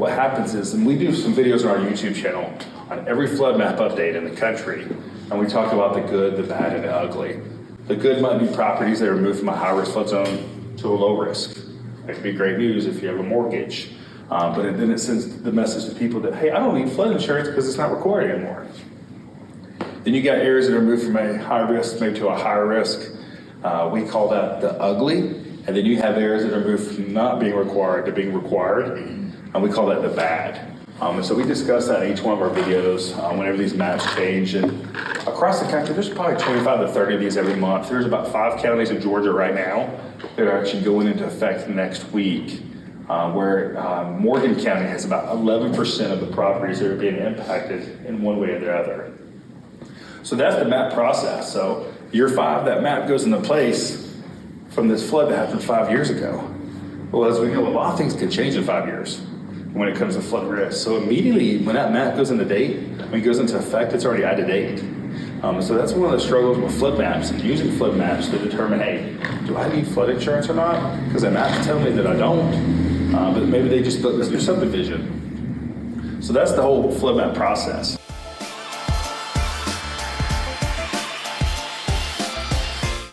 what happens is, and we do some videos on our YouTube channel on every flood map update in the country, and we talk about the good, the bad, and the ugly. The good might be properties that are moved from a high-risk flood zone to a low risk. That could be great news if you have a mortgage. But then it sends the message to people that, hey, I don't need flood insurance because it's not required anymore. Then you got areas that are moved from a high risk maybe to a higher risk. We call that the ugly. And then you have areas that are moved from not being required to being required. And we call that the bad. And so we discuss that in each one of our videos whenever these maps change. And across the country, there's probably 25 to 30 of these every month. There's about 5 counties in Georgia right now that are actually going into effect next week, where Morgan County has about 11% of the properties that are being impacted in one way or the other. So that's the map process. So year 5, that map goes into place from this flood that happened 5 years ago. Well, as we know, a lot of things can change in 5 years when it comes to flood risk. So immediately when that map goes into date, when it goes into effect, it's already out of date. So that's one of the struggles with flood maps and using flood maps to determine, hey, do I need flood insurance or not? Because that map's telling me that I don't, but maybe they just built this new subdivision. So that's the whole flood map process.